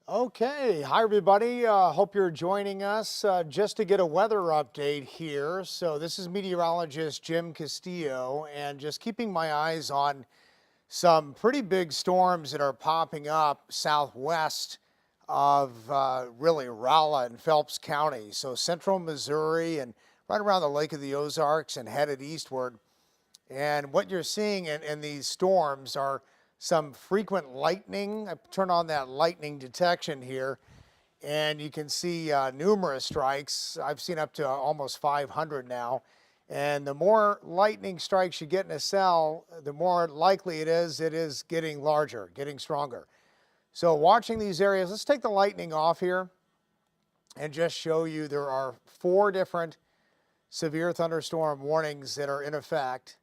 Okay, hi everybody. Hope you're joining us just to get a weather update here. So this is meteorologist Jim Castillo, and just keeping my eyes on some pretty big storms that are popping up southwest of really Rolla and Phelps County. So central Missouri and right around the Lake of the Ozarks and headed eastward. And what you're seeing in these storms are some frequent lightning. I turn on that lightning detection here, and you can see numerous strikes. I've seen up to almost 500 now. And the more lightning strikes you get in a cell, the more likely it is getting larger, getting stronger. So watching these areas, let's take the lightning off here and just show you there are 4 different severe thunderstorm warnings that are in effect.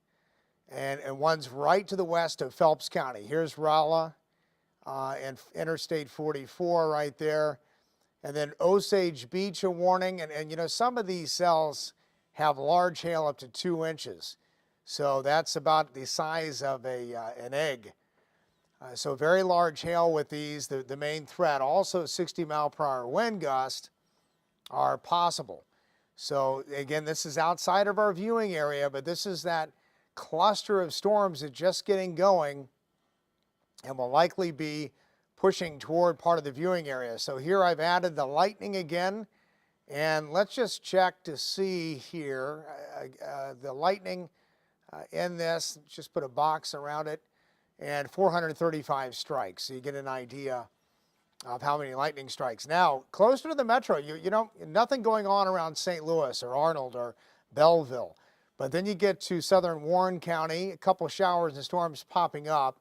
And one's right to the west of Phelps County. Here's Rolla and Interstate 44 right there. And then Osage Beach, a warning. And you know, some of these cells have large hail up to 2 inches. So that's about the size of an egg. So very large hail with these. The main threat, also 60-mile-per-hour wind gusts are possible. So again, this is outside of our viewing area, but this is that cluster of storms that's just getting going and will likely be pushing toward part of the viewing area. So here I've added the lightning again, and let's just check to see here the lightning in this. Just put a box around it, and 435 strikes. So you get an idea of how many lightning strikes. Now, closer to the metro, you know, nothing going on around St. Louis or Arnold or Belleville. But then you get to southern Warren County, a couple showers and storms popping up.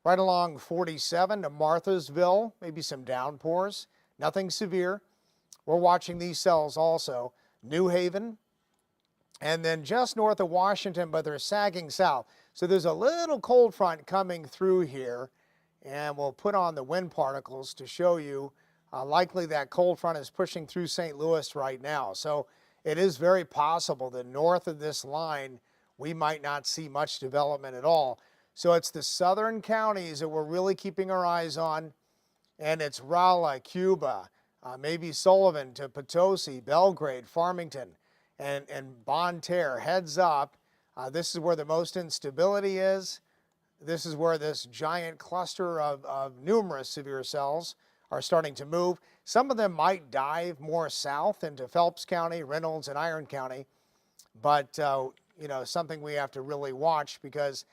Right along 47 to Marthasville, maybe some downpours, nothing severe. We're watching these cells also. New Haven, and then just north of Washington, but they're sagging south. So there's a little cold front coming through here, and we'll put on the wind particles to show you likely that cold front is pushing through St. Louis right now. So it is very possible that north of this line, we might not see much development at all. So it's the southern counties that we're really keeping our eyes on, and it's Rolla, Cuba, maybe Sullivan to Potosi, Belgrade, Farmington, and Bonne Terre. Heads up, this is where the most instability is. This is where this giant cluster of numerous severe cells are starting to move. Some of them might dive more south into Phelps County, Reynolds, and Iron County, but you know, something we have to really watch because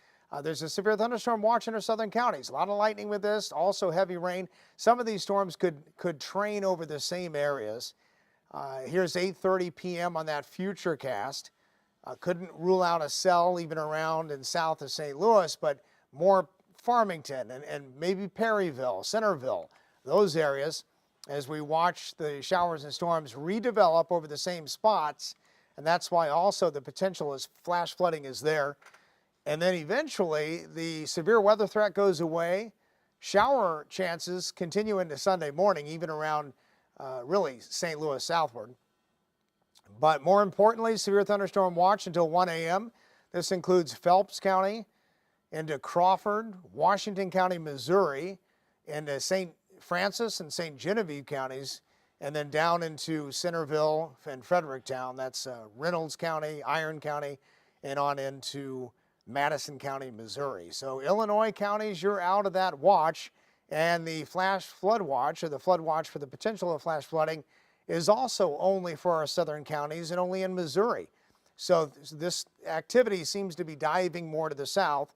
there's a severe thunderstorm watch in our southern counties. A lot of lightning with this, also heavy rain. Some of these storms could train over the same areas. Here's 8:30 p.m. on that futurecast. Couldn't rule out a cell even around and south of St. Louis, but more Farmington and maybe Perryville, Centerville, those areas, as we watch the showers and storms redevelop over the same spots. And that's why also the potential is flash flooding is there. And then eventually the severe weather threat goes away. Shower chances continue into Sunday morning, even around really St. Louis southward. But more importantly, severe thunderstorm watch until 1 a.m. This includes Phelps County into Crawford, Washington County, Missouri, into St. Francis and St. Genevieve counties, and then down into Centerville and Fredericktown. That's Reynolds County, Iron County, and on into Madison County, Missouri. So Illinois counties, you're out of that watch. And the flash flood watch, or the flood watch for the potential of flash flooding, is also only for our southern counties and only in Missouri. So this activity seems to be diving more to the south.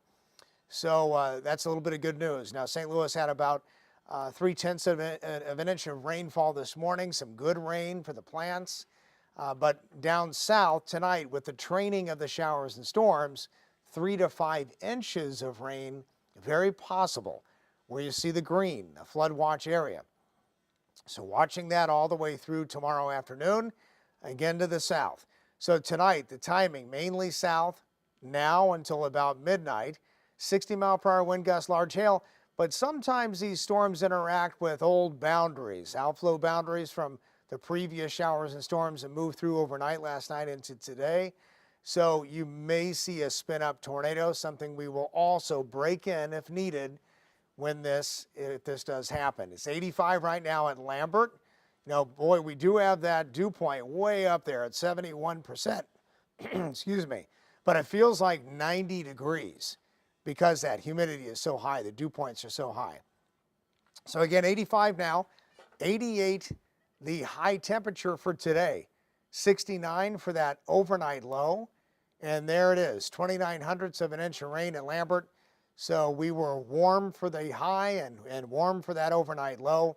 So that's a little bit of good news. Now, St. Louis had about 3/10 of an inch of rainfall this morning, some good rain for the plants. But down south tonight, with the training of the showers and storms, 3 to 5 inches of rain, very possible, where you see the green, the flood watch area. So watching that all the way through tomorrow afternoon, again to the south. So tonight, the timing, mainly south, now until about midnight, 60-mile-per-hour wind gusts, large hail. But sometimes these storms interact with old boundaries, outflow boundaries from the previous showers and storms that moved through overnight last night into today. So you may see a spin-up tornado, something we will also break in if needed if this does happen. It's 85 right now at Lambert. You know, boy, we do have that dew point way up there at 71%. Excuse me. But it feels like 90 degrees because that humidity is so high. The dew points are so high. So again, 85 now, 88 the high temperature for today, 69 for that overnight low. And there it is, 0.29 of an inch of rain at Lambert. So we were warm for the high and warm for that overnight low.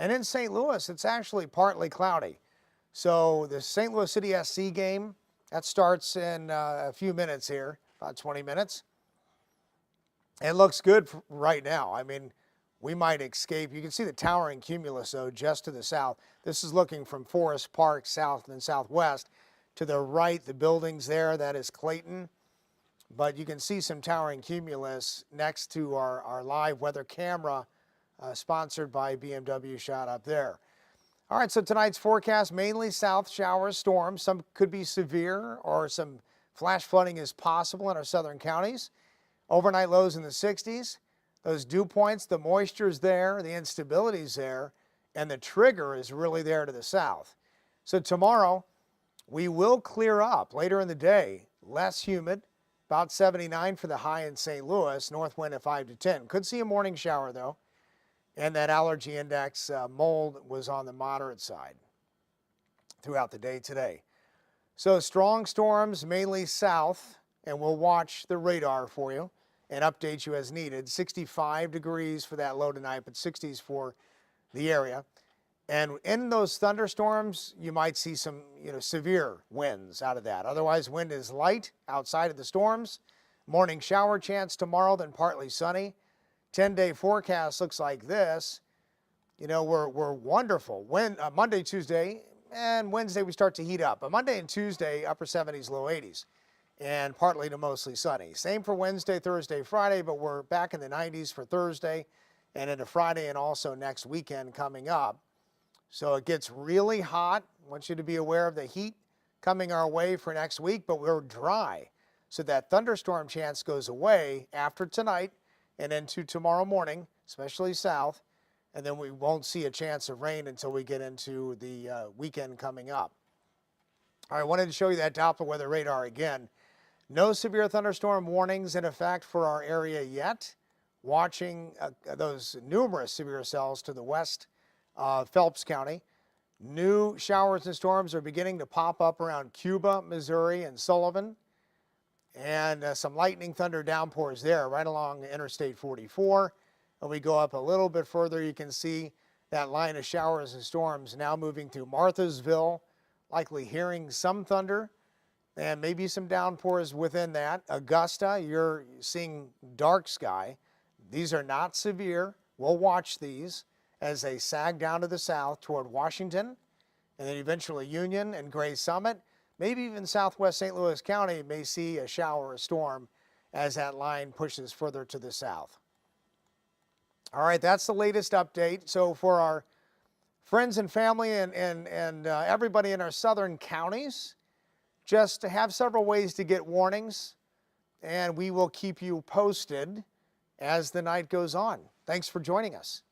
And in St. Louis, it's actually partly cloudy. So the St. Louis City SC game, that starts in a few minutes here, about 20 minutes. It looks good right now. I mean, we might escape. You can see the towering cumulus, though, just to the south. This is looking from Forest Park south and southwest. To the right, the buildings there, that is Clayton. But you can see some towering cumulus next to our live weather camera, sponsored by BMW shot up there. All right, so tonight's forecast, mainly south showers, storms. Some could be severe, or some flash flooding is possible in our southern counties. Overnight lows in the 60s. Those dew points, the moisture's there, the instability's there, and the trigger is really there to the south. So tomorrow, we will clear up later in the day, less humid, about 79 for the high in St. Louis, north wind at 5 to 10. Could see a morning shower, though. And that allergy index, mold, was on the moderate side throughout the day today. So strong storms, mainly south, and we'll watch the radar for you and update you as needed. 65 degrees for that low tonight, but 60s for the area. And in those thunderstorms, you might see some, severe winds out of that. Otherwise, wind is light outside of the storms. Morning shower chance tomorrow, then partly sunny. 10-day forecast looks like this. We're wonderful. Monday, Tuesday, and Wednesday we start to heat up. But Monday and Tuesday, upper 70s, low 80s, and partly to mostly sunny. Same for Wednesday, Thursday, Friday, but we're back in the 90s for Thursday and into Friday and also next weekend coming up. So it gets really hot. I want you to be aware of the heat coming our way for next week, but we're dry. So that thunderstorm chance goes away after tonight and into tomorrow morning, especially south. And then we won't see a chance of rain until we get into the weekend coming up. All right, I wanted to show you that Doppler weather radar again. No severe thunderstorm warnings in effect for our area yet. Watching those numerous severe cells to the west of Phelps County. New showers and storms are beginning to pop up around Cuba, Missouri, and Sullivan. And some lightning thunder downpours there right along Interstate 44. And we go up a little bit further, you can see that line of showers and storms now moving through Marthasville, likely hearing some thunder and maybe some downpours within that. Augusta, you're seeing dark sky. These are not severe. We'll watch these as they sag down to the south toward Washington, and then eventually Union and Gray Summit. Maybe even southwest St. Louis County may see a shower or storm as that line pushes further to the south. All right, that's the latest update. So for our friends and family and everybody in our southern counties, just to have several ways to get warnings, and we will keep you posted as the night goes on. Thanks for joining us.